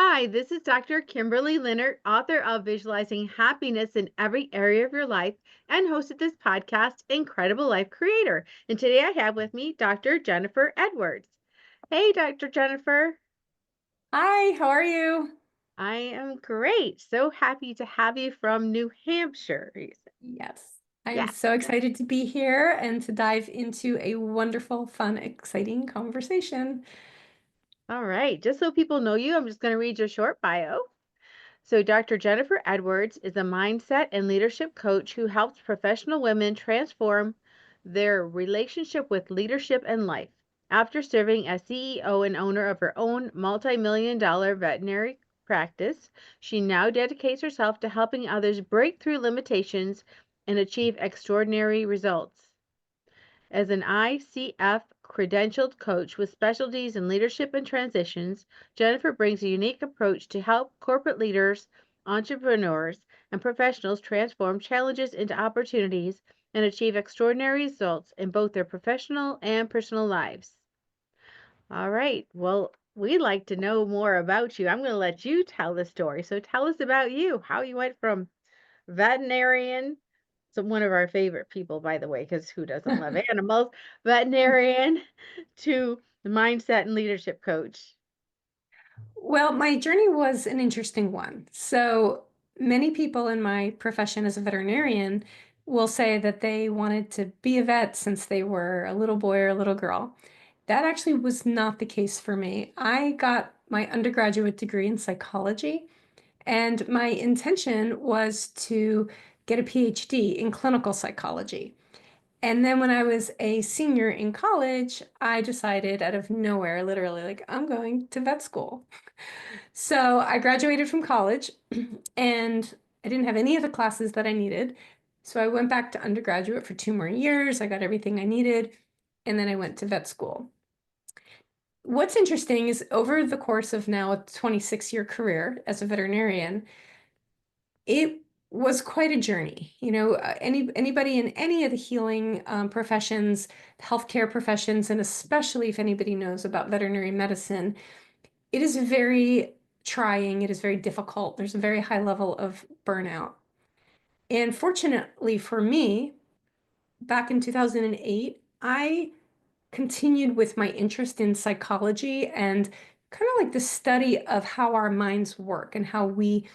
Hi, this is Dr. Kimberley Linert, author of Visualizing Happiness in Every Area of Your Life, and host of this podcast, Incredible Life Creator. And today I have with me Dr. Jennifer Edwards. Hey, Dr. Jennifer. Hi, how are you? I am great. So happy to have you from New Hampshire. Yes, I'm Yes. so excited to be here and to dive into a wonderful, fun, exciting conversation. All right. Just so people know you, I'm just going to read your short bio. So, Dr. Jennifer Edwards is a mindset and leadership coach who helps professional women transform their relationship with leadership and life. After serving as CEO and owner of her own multi-million-dollar veterinary practice, she now dedicates herself to helping others break through limitations and achieve extraordinary results. As an ICF credentialed coach with specialties in leadership and transitions, Jennifer brings a unique approach to help corporate leaders, entrepreneurs, and professionals transform challenges into opportunities and achieve extraordinary results in both their professional and personal lives. All right. Well, we'd like to know more about you. I'm going to let you tell the story. So tell us about you, how you went from veterinarian, so one of our favorite people, by the way, because who doesn't love animals? Veterinarian to the mindset and leadership coach. Well, my journey was an interesting one. So many people in my profession as a veterinarian will say that they wanted to be a vet since they were a little boy or a little girl. That actually was not the case for me. I got my undergraduate degree in psychology, and my intention was to get a PhD in clinical psychology. And then when I was a senior in college, I decided out of nowhere, literally, like, I'm going to vet school. So I graduated from college and I didn't have any of the classes that I needed. So I went back to undergraduate for 2 more years. I got everything I needed. And then I went to vet school. What's interesting is over the course of now a 26-year career as a veterinarian, it was quite a journey. Anybody in any of the healing professions, healthcare professions, and especially if anybody knows about veterinary medicine, it is very trying. It is very difficult. There's a very high level of burnout. And fortunately for me, back in 2008, I continued with my interest in psychology and kind of like the study of how our minds work and how we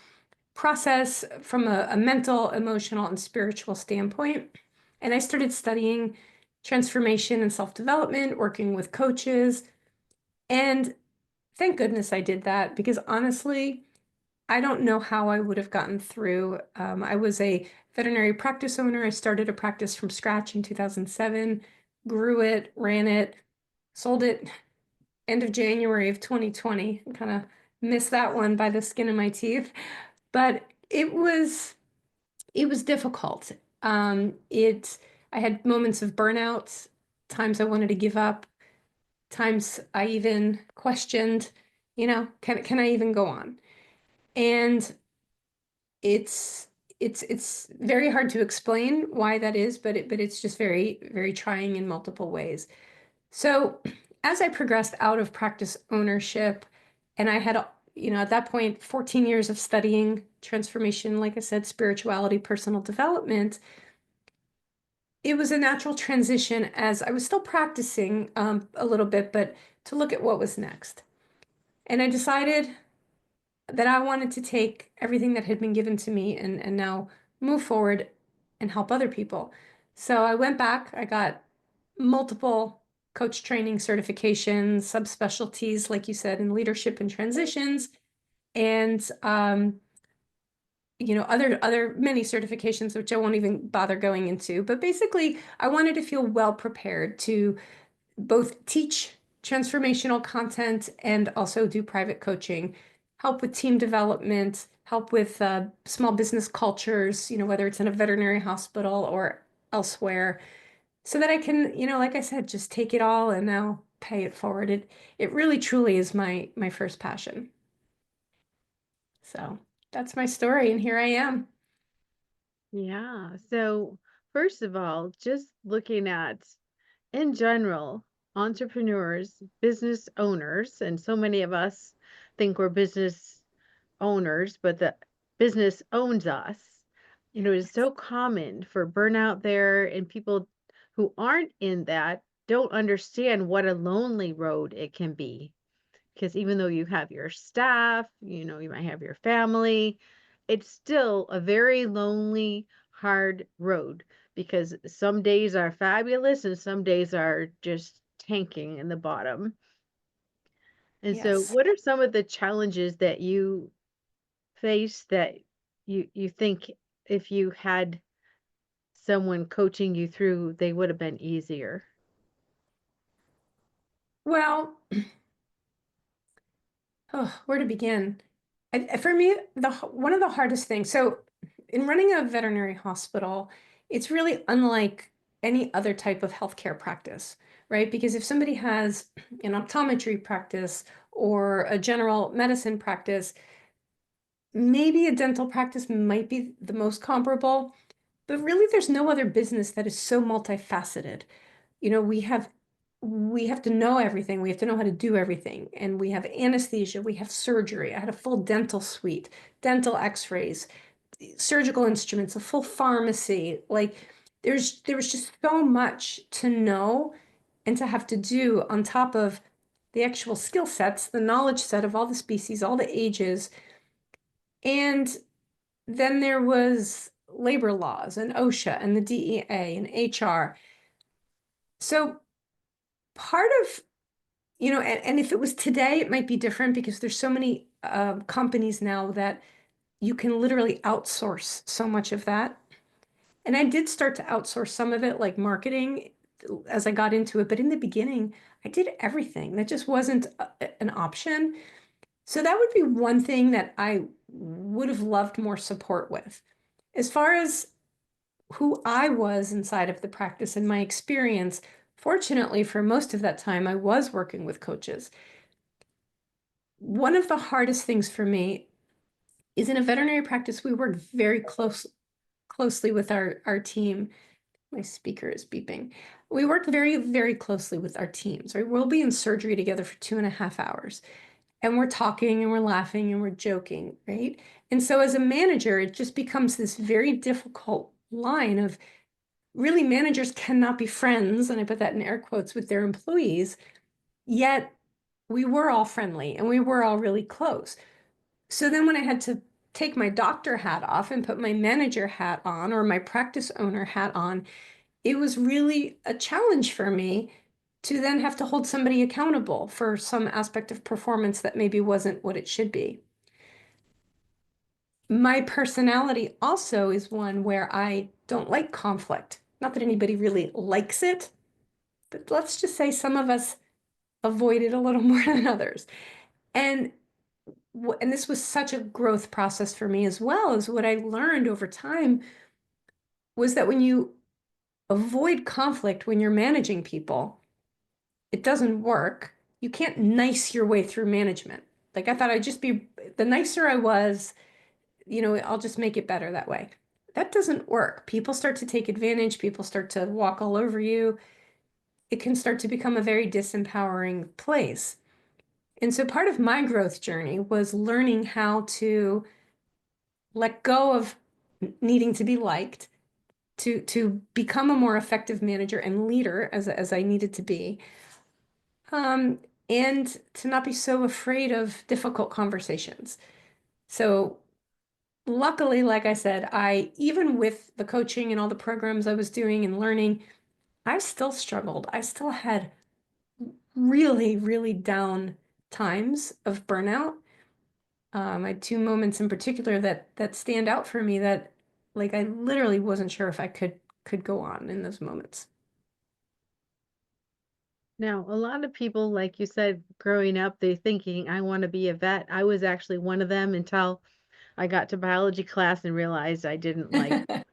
process from a mental, emotional, and spiritual standpoint. And I started studying transformation and self-development, working with coaches. And thank goodness I did that because honestly, I don't know how I would have gotten through. I was a veterinary practice owner. I started a practice from scratch in 2007, grew it, ran it, sold it end of January of 2020. I kind of missed that one by the skin of my teeth. But it was difficult. I had moments of burnout, times I wanted to give up, times I even questioned, can I even go on? And it's it's very hard to explain why that is, but it's just very, very trying in multiple ways. So as I progressed out of practice ownership, and I had, at that point, 14 years of studying transformation, like I said, spirituality, personal development, it was a natural transition as I was still practicing a little bit, but to look at what was next. And I decided that I wanted to take everything that had been given to me and now move forward and help other people. So I went back, I got multiple coach training certifications, subspecialties, like you said, in leadership and transitions, and other many certifications, which I won't even bother going into. But basically, I wanted to feel well prepared to both teach transformational content and also do private coaching, help with team development, help with small business cultures, whether it's in a veterinary hospital or elsewhere, so that I can, like I said, just take it all and now pay it forward. It really truly is my first passion. So that's my story, and here I am. Yeah. So, first of all, just looking at in general, entrepreneurs, business owners, and so many of us think we're business owners, but the business owns us. It's so common for burnout there, and people who aren't in that don't understand what a lonely road it can be. Because even though you have your staff, you might have your family, it's still a very lonely, hard road because some days are fabulous and some days are just tanking in the bottom. And so, Yes. what are some of the challenges that you face that you think if you had someone coaching you through, they would have been easier? Well, oh, where to begin? For me, one of the hardest things. So, in running a veterinary hospital, it's really unlike any other type of healthcare practice, right? Because if somebody has an optometry practice or a general medicine practice, maybe a dental practice might be the most comparable, but really there's no other business that is so multifaceted. You know, we have to know everything. We have to know how to do everything. And we have anesthesia, we have surgery. I had a full dental suite, dental x-rays, surgical instruments, a full pharmacy. Like there was just so much to know and to have to do on top of the actual skill sets, the knowledge set of all the species, all the ages. And then there was labor laws and OSHA and the DEA and HR. So part of, and if it was today, it might be different because there's so many companies now that you can literally outsource so much of that. And I did start to outsource some of it, like marketing, as I got into it. But in the beginning, I did everything. That just wasn't an option. So that would be one thing that I would have loved more support with. As far as who I was inside of the practice and my experience, fortunately, for most of that time, I was working with coaches. One of the hardest things for me is in a veterinary practice, we work very closely with our team. My speaker is beeping. We work very, very closely with our teams, right? We'll be in surgery together for 2.5 hours and we're talking and we're laughing and we're joking, right? And so as a manager, it just becomes this very difficult line of really managers cannot be friends, and I put that in air quotes, with their employees, yet we were all friendly and we were all really close. So then when I had to take my doctor hat off and put my manager hat on or my practice owner hat on, it was really a challenge for me to then have to hold somebody accountable for some aspect of performance that maybe wasn't what it should be. My personality also is one where I don't like conflict. Not that anybody really likes it, but let's just say some of us avoid it a little more than others. And and this was such a growth process for me as well. As what I learned over time was that when you avoid conflict when you're managing people, it doesn't work. You can't nice your way through management. Like I thought I'd just be the nicer I was, I'll just make it better that way. That doesn't work. People start to take advantage, people start to walk all over you. It can start to become a very disempowering place. And so part of my growth journey was learning how to let go of needing to be liked, to become a more effective manager and leader as I needed to be, um, and to not be so afraid of difficult conversations. So luckily, like I said, I even with the coaching and all the programs I was doing and learning, I still struggled. I still had really, really down times of burnout. I had two moments in particular that stand out for me that like I literally wasn't sure if I could go on in those moments. Now, a lot of people, like you said, growing up, they thinking, I want to be a vet. I was actually one of them until I got to biology class and realized I didn't like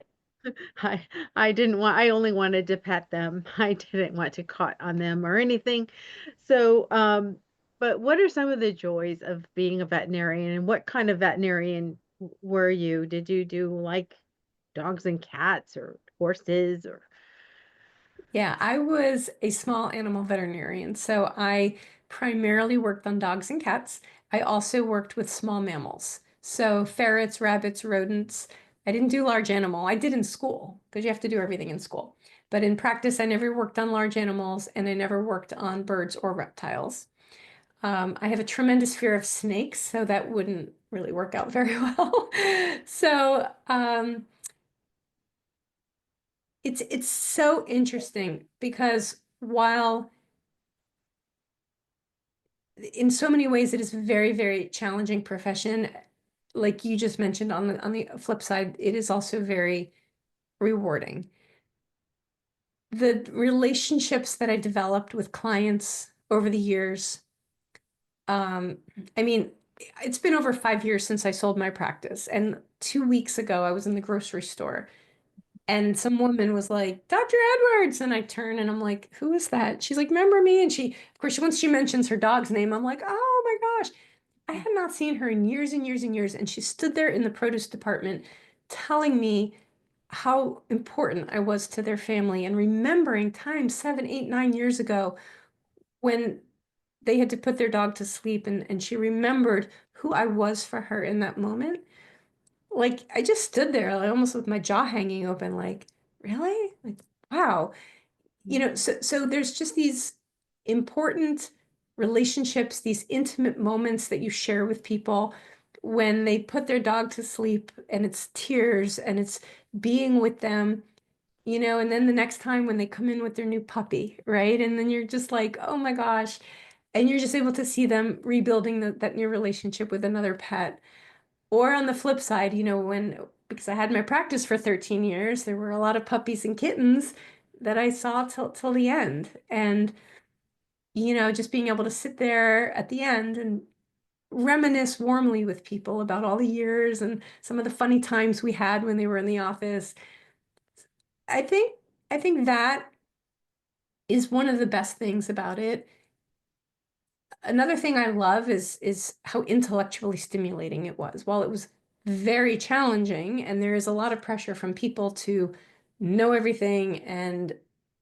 I I didn't want I only wanted to pet them. I didn't want to caught on them or anything. So, but what are some of the joys of being a veterinarian and what kind of veterinarian were you? Did you do like dogs and cats or horses or Yeah, I was a small animal veterinarian. So I primarily worked on dogs and cats. I also worked with small mammals. So ferrets, rabbits, rodents. I didn't do large animal. I did in school because you have to do everything in school. But in practice, I never worked on large animals and I never worked on birds or reptiles. I have a tremendous fear of snakes, so that wouldn't really work out very well. So it's so interesting because while in so many ways it is a very, very challenging profession, like you just mentioned on the flip side, it is also very rewarding. The relationships that I developed with clients over the years, um, I mean, it's been over 5 years since I sold my practice. And 2 weeks ago, I was in the grocery store and some woman was like, Dr. Edwards. And I turn and I'm like, who is that? She's like, remember me? And of course, once she mentions her dog's name, I'm like, oh my gosh. I had not seen her in years and years and years. And she stood there in the produce department telling me how important I was to their family and remembering times 7, 8, 9 years ago when they had to put their dog to sleep and she remembered who I was for her in that moment. Like I just stood there, like almost with my jaw hanging open, like, really? Like, wow. So there's just these important relationships, these intimate moments that you share with people when they put their dog to sleep and it's tears and it's being with them, and then the next time when they come in with their new puppy, right? And then you're just like, oh my gosh. And you're just able to see them rebuilding that new relationship with another pet. Or on the flip side, because I had my practice for 13 years, there were a lot of puppies and kittens that I saw till the end. And, just being able to sit there at the end and reminisce warmly with people about all the years and some of the funny times we had when they were in the office. I think I think that is one of the best things about it. Another thing I love is how intellectually stimulating it was. While it was very challenging and there is a lot of pressure from people to know everything and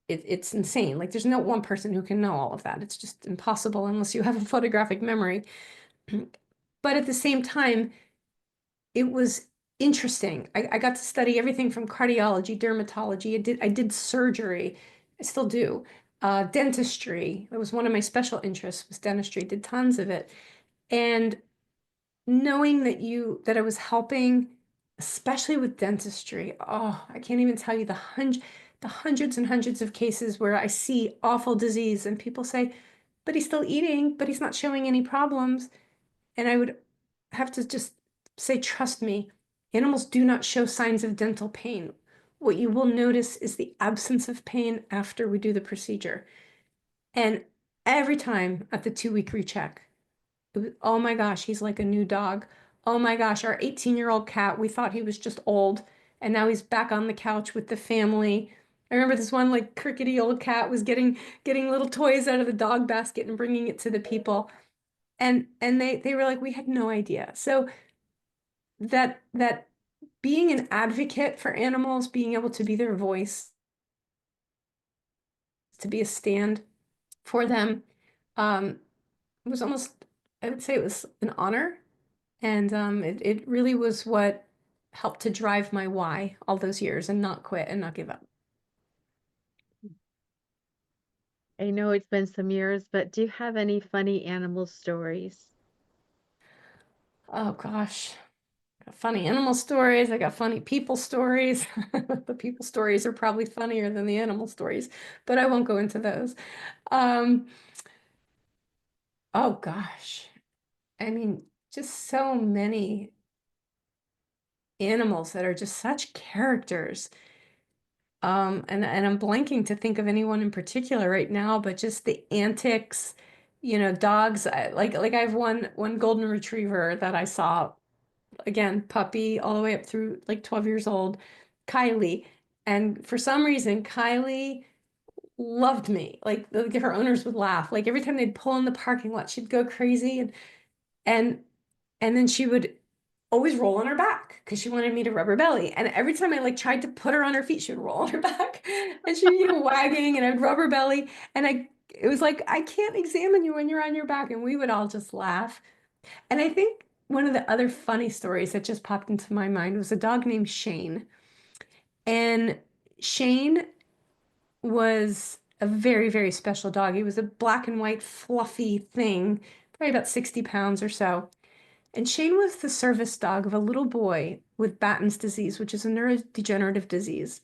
it's insane. Like there's no one person who can know all of that. It's just impossible unless you have a photographic memory. But at the same time, it was interesting. I got to study everything from cardiology, dermatology. I did surgery. I still do. Dentistry. That was one of my special interests was dentistry. Did tons of it. And knowing that I was helping, especially with dentistry, oh, I can't even tell you the hundreds and hundreds of cases where I see awful disease and people say, but he's still eating, but he's not showing any problems. And I would have to just say, trust me, animals do not show signs of dental pain. What you will notice is the absence of pain after we do the procedure. And every time at the 2 week recheck, it was, oh my gosh, he's like a new dog. Oh my gosh, our 18-year-old cat, we thought he was just old, and now he's back on the couch with the family. I remember this one like crickety old cat was getting little toys out of the dog basket and bringing it to the people. And they were like, we had no idea. So that being an advocate for animals, being able to be their voice, to be a stand for them, it was almost, I would say it was an honor. And it really was what helped to drive my why all those years and not quit and not give up. I know it's been some years, but do you have any funny animal stories? Oh gosh, got funny animal stories. I got funny people stories. The people stories are probably funnier than the animal stories, but I won't go into those. Um, oh gosh. I mean, just so many animals that are just such characters. And I'm blanking to think of anyone in particular right now, but just the antics, dogs. Like I have one golden retriever that I saw again, puppy all the way up through like 12 years old, Kylie. And for some reason, Kylie loved me. Like her owners would laugh. Like every time they'd pull in the parking lot, she'd go crazy and and then she would always roll on her back because she wanted me to rub her belly. And every time I like tried to put her on her feet, she would roll on her back and she'd, wagging and I'd rub her belly. And it was like, I can't examine you when you're on your back. And we would all just laugh. And I think one of the other funny stories that just popped into my mind was a dog named Shane. And Shane was a very, very special dog. He was a black and white, fluffy thing, probably about 60 pounds or so. And Shane was the service dog of a little boy with Batten's disease, which is a neurodegenerative disease.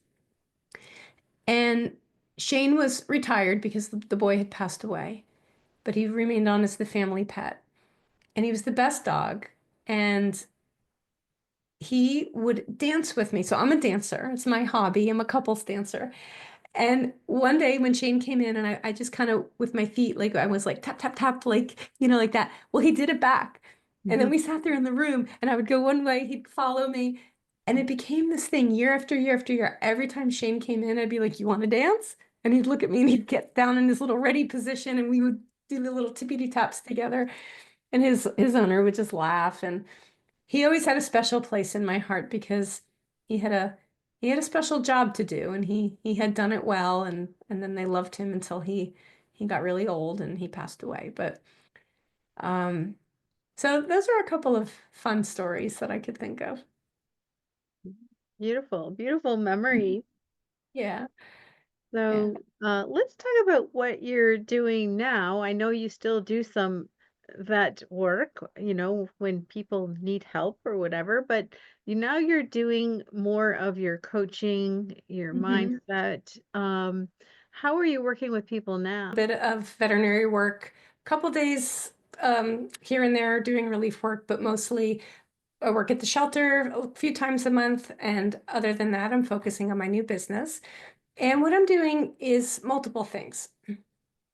And Shane was retired because the boy had passed away, but he remained on as the family pet. And he was the best dog. And he would dance with me. So I'm a dancer. It's my hobby. I'm a couples dancer. And one day when Shane came in and I just kind of with my feet, like I was like tap, tap, tap, like, like that. Well, he did it back. And then we sat there in the room and I would go one way, he'd follow me. And it became this thing year after year after year. Every time Shane came in, I'd be like, you want to dance? And he'd look at me and he'd get down in his little ready position and we would do the little tippity taps together. And his owner would just laugh. And he always had a special place in my heart because he had a he had a special job to do and he had done it well and then they loved him until he got really old and he passed away. But um so those are a couple of fun stories that I could think of. Beautiful, beautiful memory. Yeah. Yeah. So, let's talk about what you're doing now. I know you still do some vet work, when people need help or whatever, but now you're doing more of your coaching, your Mhm. mindset. How are you working with people now? Bit of veterinary work, a couple days here and there doing relief work, but mostly I work at the shelter a few times a month. And other than that, I'm focusing on my new business. And what I'm doing is multiple things.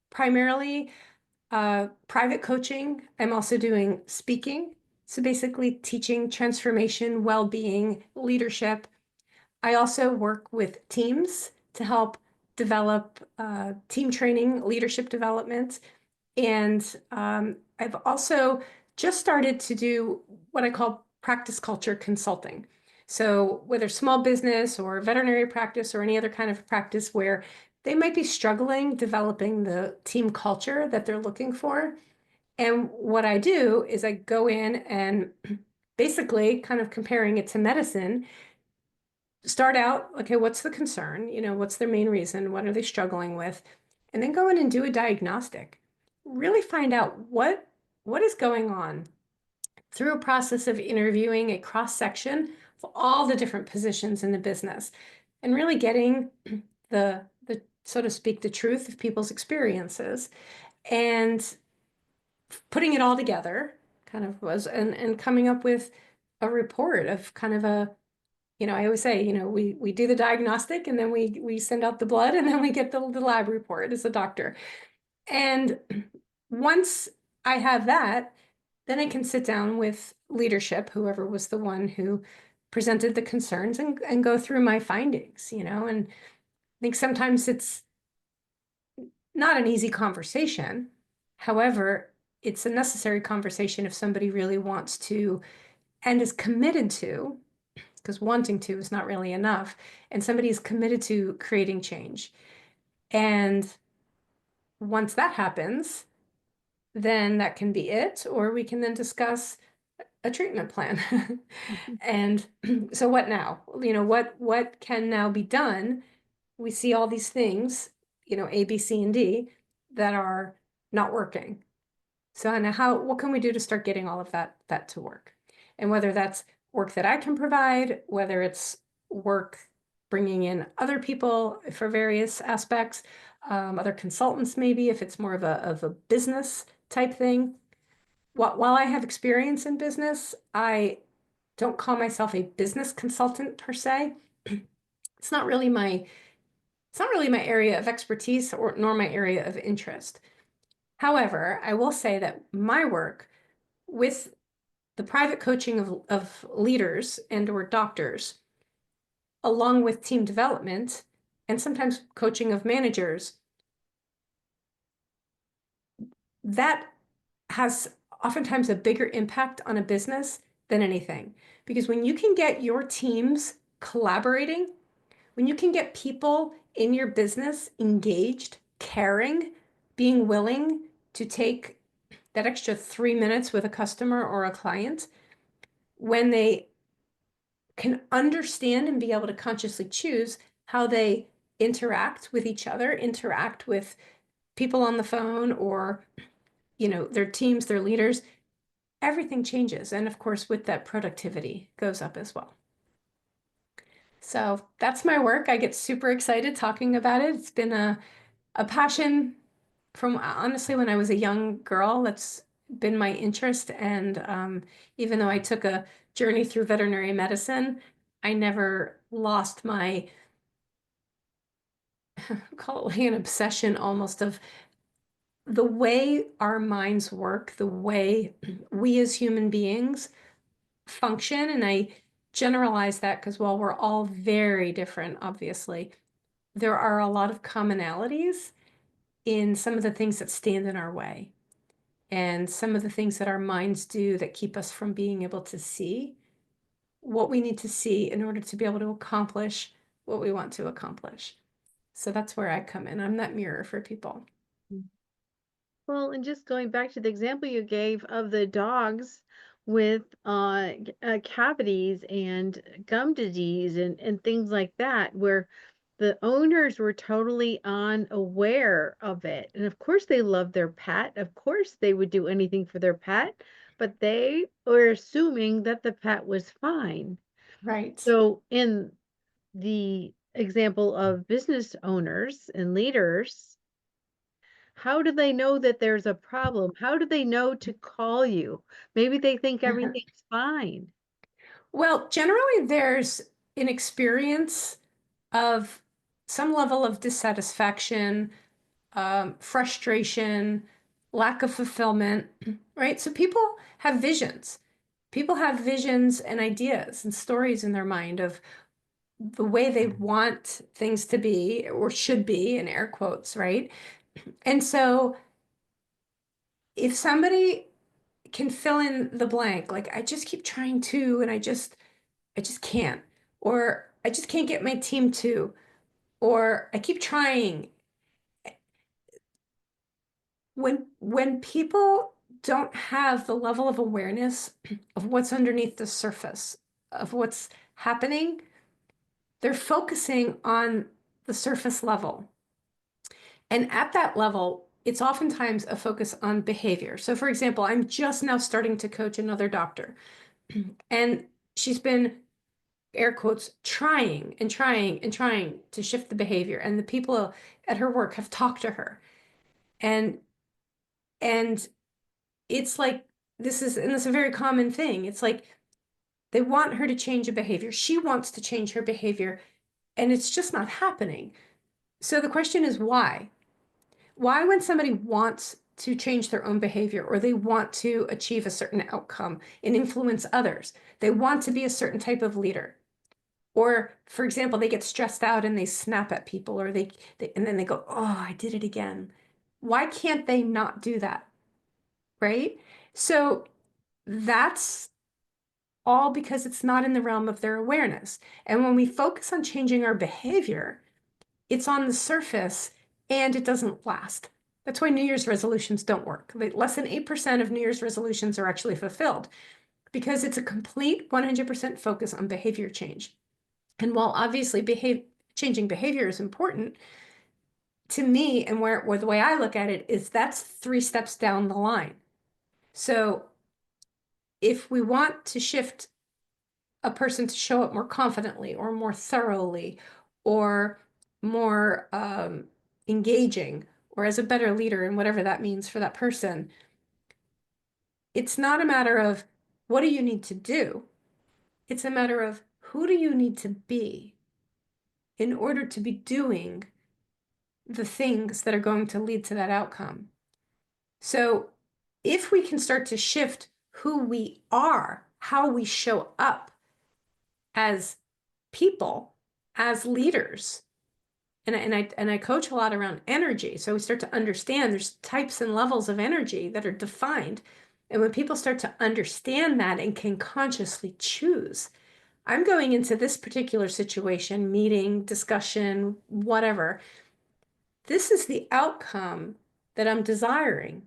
Primarily private coaching. I'm also doing speaking. So basically teaching transformation, well-being, leadership. I also work with teams to help develop team training, leadership development. And I've also just started to do what I call practice culture consulting. So, whether small business or veterinary practice or any other kind of practice where they might be struggling developing the team culture that they're looking for. And what I do is I go in and basically kind of comparing it to medicine, start out, okay, what's the concern? What's their main reason? What are they struggling with? And then go in and do a diagnostic. Really find out what is going on through a process of interviewing a cross section of all the different positions in the business and really getting the so to speak the truth of people's experiences and putting it all together kind of was and coming up with a report of kind of a I always say, we do the diagnostic and then we send out the blood and then we get the lab report as a doctor. And once I have that, then I can sit down with leadership, whoever was the one who presented the concerns and go through my findings, and I think sometimes it's not an easy conversation. However, it's a necessary conversation if somebody really wants to and is committed to, because wanting to is not really enough, and somebody is committed to creating change. And once that happens, then that can be it, or we can then discuss a treatment plan. And so what now? What can now be done? We see all these things, A, B, C, and D that are not working. So now what can we do to start getting all of that to work? And whether that's work that I can provide, whether it's work bringing in other people for various aspects, other consultants maybe if it's more of a business type thing. While I have experience in business, I don't call myself a business consultant per se. It's not really my it's not really my area of expertise or nor my area of interest. However, I will say that my work with the private coaching of leaders and or doctors, along with team development and sometimes coaching of managers, that has oftentimes a bigger impact on a business than anything. Because when you can get your teams collaborating, when you can get people in your business engaged, caring, being willing to take that extra 3 minutes with a customer or a client when they can understand and be able to consciously choose how they interact with each other, interact with people on the phone or, their teams, their leaders, everything changes. And of course, with that, productivity goes up as well. So that's my work. I get super excited talking about it. It's been a passion from honestly when I was a young girl. That's been my interest. And even though I took a journey through veterinary medicine, I never lost my, call it like an obsession almost of the way our minds work, the way we as human beings function. And I generalize that because while we're all very different, obviously, there are a lot of commonalities in some of the things that stand in our way and some of the things that our minds do that keep us from being able to see what we need to see in order to be able to accomplish what we want to accomplish. So that's where I come in. I'm that mirror for people. Well, and just going back to the example you gave of the dogs with cavities and gum disease and things like that, where the owners were totally unaware of it. And of course, they love their pet. Of course, they would do anything for their pet, but they were assuming that the pet was fine. Right. So, in the example of business owners and leaders, how do they know that there's a problem? How do they know to call you? Maybe they think everything's fine. Well, generally, there's an experience of some level of dissatisfaction, frustration, lack of fulfillment, right? So people have visions. People have visions and ideas and stories in their mind of the way they want things to be or should be, in air quotes, right? And so if somebody can fill in the blank, like I just keep trying to, and I just can't, or I just can't get my team to, or I keep trying. When people don't have the level of awareness of what's underneath the surface of what's happening, they're focusing on the surface level. And at that level, it's oftentimes a focus on behavior. So, for example, I'm just now starting to coach another doctor, and she's been, air quotes, trying and trying and trying to shift the behavior. And the people at her work have talked to her. And and it's like and this is a very common thing. It's like they want her to change a behavior. She wants to change her behavior, and it's just not happening. So the question is why? Why, when somebody wants to change their own behavior or they want to achieve a certain outcome and influence others, they want to be a certain type of leader. Or, for example, they get stressed out and they snap at people, or they and then they go, "Oh, I did it again." Why can't they not do that? Right? So that's all because it's not in the realm of their awareness. And when we focus on changing our behavior, it's on the surface and it doesn't last. That's why New Year's resolutions don't work. Less than 8% of New Year's resolutions are actually fulfilled because it's a complete 100% focus on behavior change. And while obviously changing behavior is important, to me, and where the way I look at it is that's 3 steps down the line. So if we want to shift a person to show up more confidently or more thoroughly or more engaging or as a better leader and whatever that means for that person, it's not a matter of what do you need to do? It's a matter of who do you need to be in order to be doing the things that are going to lead to that outcome. So if we can start to shift who we are, how we show up as people, as leaders, and I coach a lot around energy. So we start to understand there's types and levels of energy that are defined. And when people start to understand that and can consciously choose, I'm going into this particular situation, meeting, discussion, whatever. This is the outcome that I'm desiring,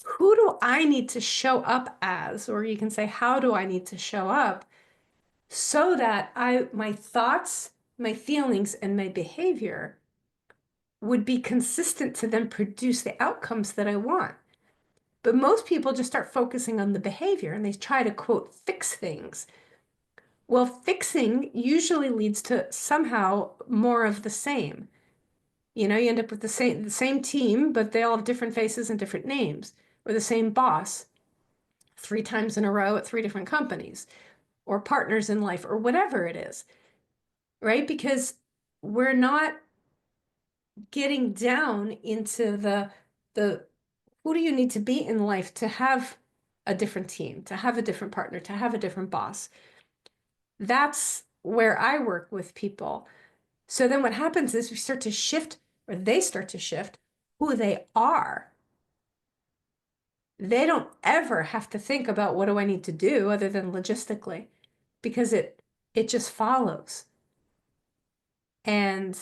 who do I need to show up as? Or you can say, how do I need to show up so that my thoughts, my feelings, and my behavior would be consistent to then produce the outcomes that I want. But most people just start focusing on the behavior and they try to, quote, fix things. Well, fixing usually leads to somehow more of the same. You know, you end up with the same team, but they all have different faces and different names, or the same boss 3 times in a row at 3 different companies, or partners in life, or whatever it is, right? Because we're not getting down into the who do you need to be in life to have a different team, to have a different partner, to have a different boss. That's where I work with people. So then what happens is we start to shift, or they start to shift who they are. They don't ever have to think about what do I need to do other than logistically, because it just follows. And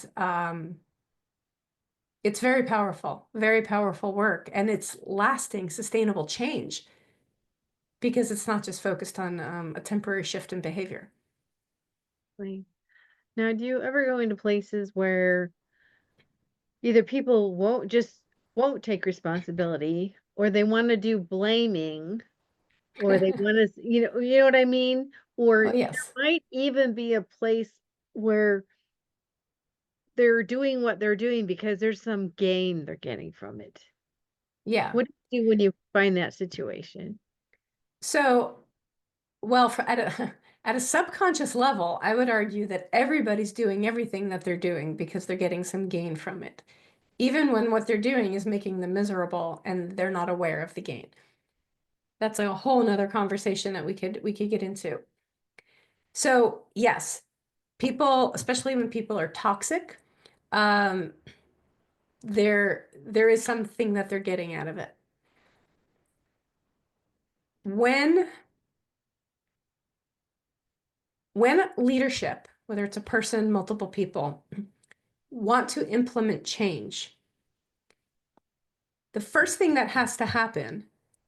it's very powerful work, and it's lasting, sustainable change because it's not just focused on a temporary shift in behavior. Like, now, do you ever go into places where either people won't take responsibility, or they want to do blaming, or they want to, you know what I mean? Or Oh, yes. there might even be a place where they're doing what they're doing because there's some gain they're getting from it. Yeah. What do you do when you find that situation? So, well, at a at a subconscious level, I would argue that everybody's doing everything that they're doing because they're getting some gain from it, even when what they're doing is making them miserable and they're not aware of the gain. That's a whole nother conversation that we could get into. So, yes, people, especially when people are toxic, um, there is something that they're getting out of it. When when leadership, whether it's a person, multiple people, want to implement change, the first thing that has to happen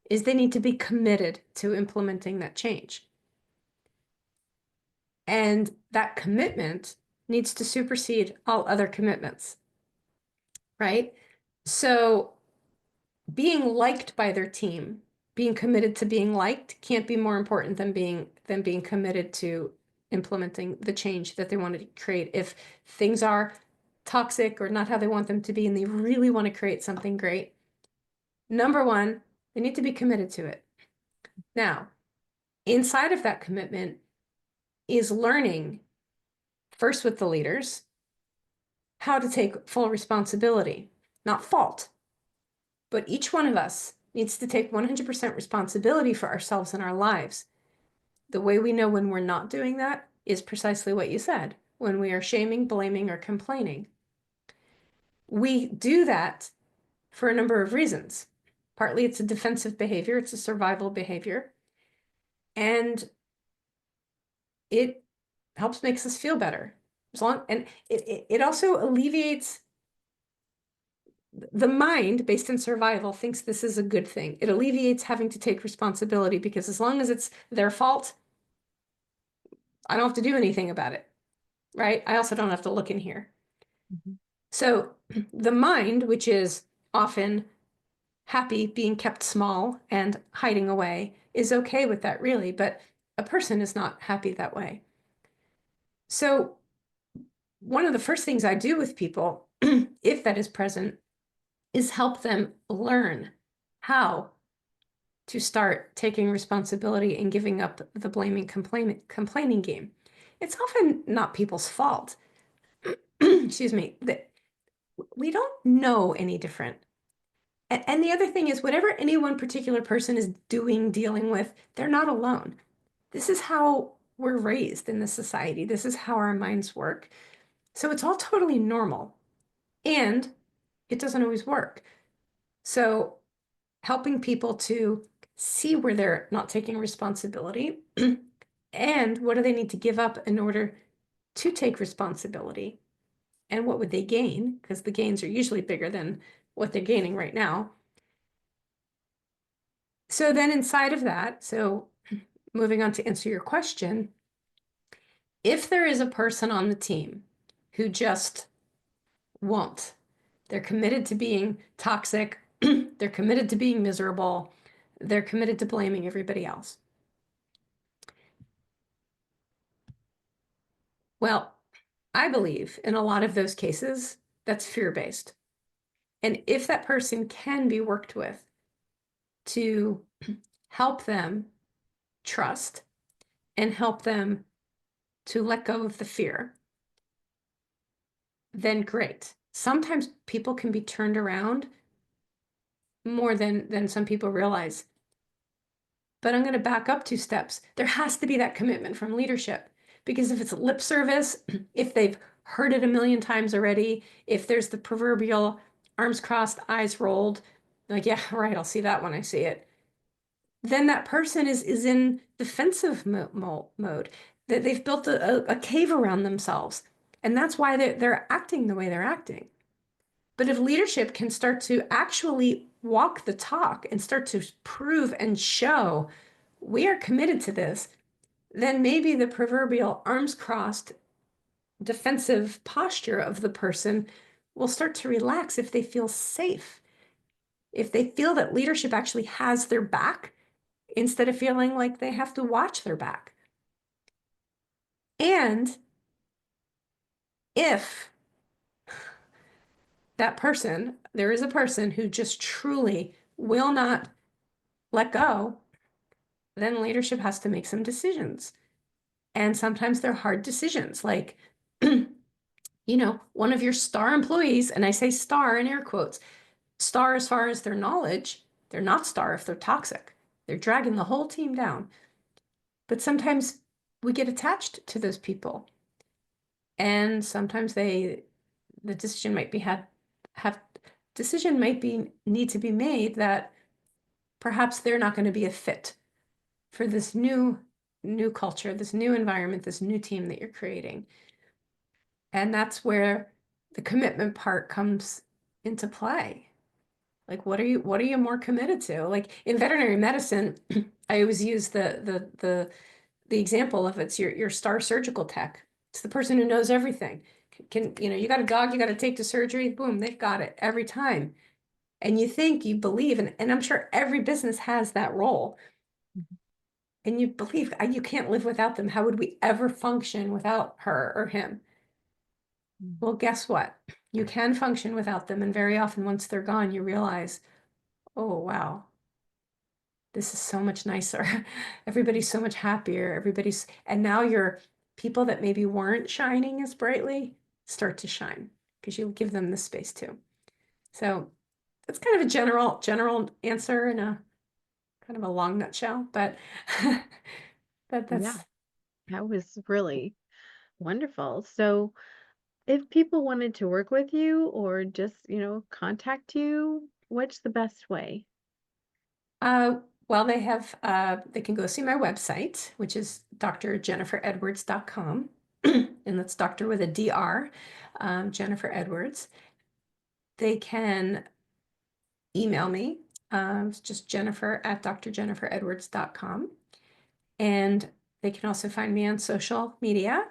is they need to be committed to implementing that change. And that commitment needs to supersede all other commitments, right? So being liked by their team, being committed to being liked can't be more important than being committed to implementing the change that they want to create. If things are toxic or not how they want them to be and they really want to create something great, number one, they need to be committed to it. Now, inside of that commitment is learning, first with the leaders, how to take full responsibility, not fault, but each one of us needs to take 100% responsibility for ourselves and our lives. The way we know when we're not doing that is precisely what you said, when we are shaming, blaming, or complaining. We do that for a number of reasons. Partly it's a defensive behavior, it's a survival behavior, and it helps makes us feel better. And it also alleviates the mind, based in survival, thinks this is a good thing. It alleviates having to take responsibility because as long as it's their fault, I don't have to do anything about it, right? I also don't have to look in here. Mhm. So the mind, which is often happy being kept small and hiding away, is okay with that, really, but a person is not happy that way. So one of the first things I do with people, if that is present, is help them learn how to start taking responsibility and giving up the blaming, complaining game. It's often not people's fault. Excuse me. We don't know any different. And the other thing is, whatever any one particular person is doing, dealing with, they're not alone. This is how we're raised in this society. This is how our minds work. So it's all totally normal. And it doesn't always work. So helping people to see where they're not taking responsibility and what do they need to give up in order to take responsibility and what would they gain, because the gains are usually bigger than what they're gaining right now. So then inside of that, so moving on to answer your question, if there is a person on the team who just won't, they're committed to being toxic, they're committed to being miserable, they're committed to blaming everybody else. Well, I believe in a lot of those cases, that's fear-based. And if that person can be worked with to help them trust and help them to let go of the fear, then great. Sometimes people can be turned around more than some people realize. But I'm going to back up 2 steps. There has to be that commitment from leadership, because if it's lip service, if they've heard it a million times already, if there's the proverbial arms crossed, eyes rolled, like, yeah, right, I'll see that when I see it, then that person is in defensive mode, that they've built a cave around themselves. And that's why they're acting the way they're acting. But if leadership can start to actually walk the talk and start to prove and show we are committed to this, then maybe the proverbial arms crossed defensive posture of the person will start to relax if they feel safe. If they feel that leadership actually has their back instead of feeling like they have to watch their back. And if that person, there is a person who just truly will not let go, then leadership has to make some decisions. And sometimes they're hard decisions, like, one of your star employees, and I say star in air quotes, star as far as their knowledge, they're not star if they're toxic. They're dragging the whole team down. But sometimes we get attached to those people. And sometimes the decision might be have decision might be need to be made that perhaps they're not going to be a fit for this new culture, this new environment, this new team that you're creating. And that's where the commitment part comes into play. Like, what are you more committed to? Like in veterinary medicine, I always use the example of it's your star surgical tech. It's the person who knows everything. You got a dog you got to take to surgery, boom, they've got it every time. And you think, you believe, and I'm sure every business has that role. And you believe you can't live without them. How would we ever function without her or him? Well, guess what? You can function without them. And very often, once they're gone, you realize, oh, wow, this is so much nicer. Everybody's so much happier. And now your people that maybe weren't shining as brightly start to shine because you give them the space too. So that's kind of a general answer in a kind of a long nutshell, but Yeah, that's that was really wonderful. So, if people wanted to work with you or just, contact you, what's the best way? well, they can go see my website, which is drjenniferedwards.com. And that's doctor with a DR, Jennifer Edwards. They can email me. It's just Jennifer at drjenniferedwards.com. And they can also find me on social media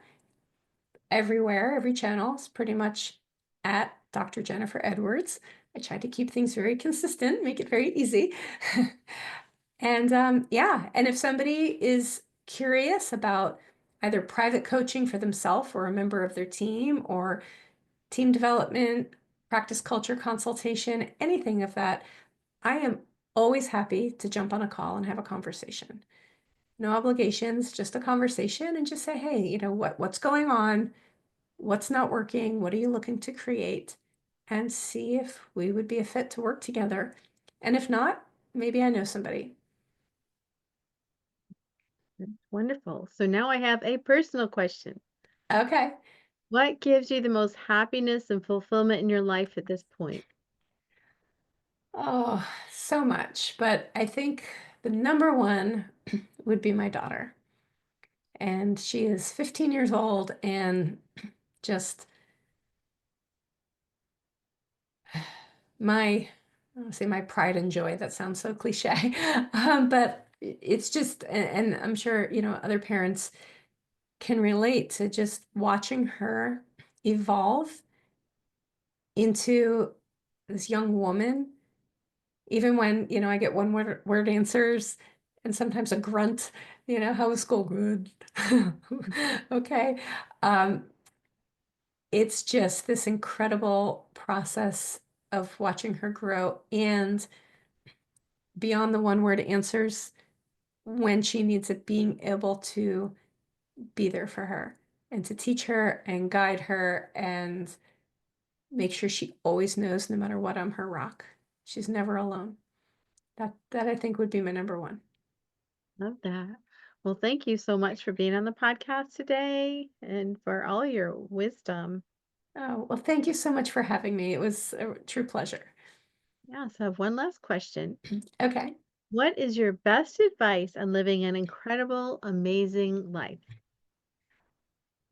everywhere, every channel is pretty much at Dr. Jennifer Edwards. I try to keep things very consistent, make it very easy. And yeah, and if somebody is curious about either private coaching for themselves or a member of their team, or team development, practice culture consultation, anything of that, I am always happy to jump on a call and have a conversation. No obligations, just a conversation, and just say, hey, what's going on? What's not working? What are you looking to create? And see if we would be a fit to work together. And if not, maybe I know somebody. That's wonderful. So now I have a personal question. Okay. What gives you the most happiness and fulfillment in your life at this point? Oh, so much. But I think the number one would be my daughter. And she is 15 years old and just my, I'll say my pride and joy. That sounds so cliche. But it's just, and I'm sure, other parents can relate to just watching her evolve into this young woman, even when, I get one word answers and sometimes a grunt, how was school? Good. Okay. Um, it's just this incredible process of watching her grow, and beyond the one word answers, when she needs it, being able to be there for her and to teach her and guide her and make sure she always knows, no matter what, I'm her rock. She's never alone. That I think would be my number one. Love that. Well, thank you so much for being on the podcast today and for all your wisdom. Oh, well, thank you so much for having me. It was a true pleasure. Yeah, so I have one last question. Okay. What is your best advice on living an incredible, amazing life?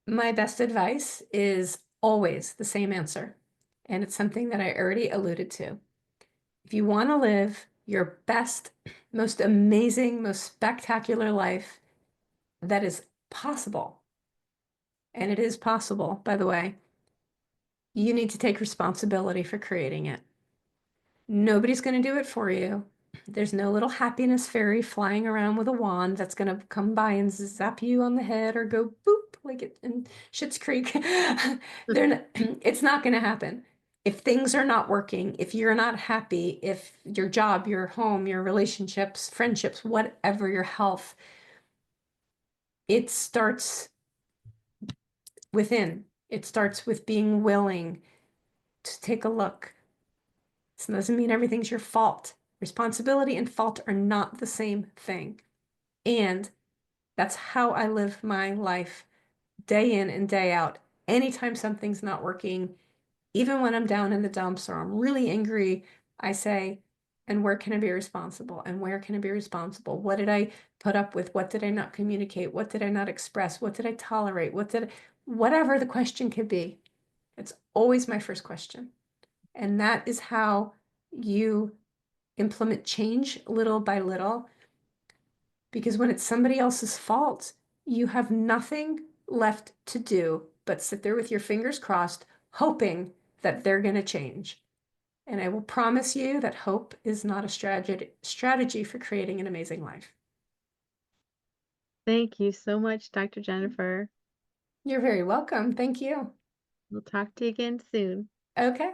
My best advice is always the same answer. And it's something that I already alluded to. If you want to live your best, most amazing, most spectacular life that is possible, and it is possible, by the way, you need to take responsibility for creating it. Nobody's going to do it for you. There's no little happiness fairy flying around with a wand that's going to come by and zap you on the head or go boop like it in Schitt's Creek. It's not going to happen. If things are not working, if you're not happy, if your job, your home, your relationships, friendships, whatever, your health, it starts within. It starts with being willing to take a look. This doesn't mean everything's your fault. Responsibility and fault are not the same thing. And that's how I live my life day in and day out. Anytime something's not working, even when I'm down in the dumps or I'm really angry, I say, and where can I be responsible? And where can I be responsible? What did I put up with? What did I not communicate? What did I not express? What did I tolerate? Whatever the question could be, it's always my first question. And that is how you implement change little by little, because when it's somebody else's fault, you have nothing left to do but sit there with your fingers crossed, hoping that they're going to change. And I will promise you that hope is not a strategy for creating an amazing life. Thank you so much, Dr. Jennifer. You're very welcome. Thank you. We'll talk to you again soon. Okay.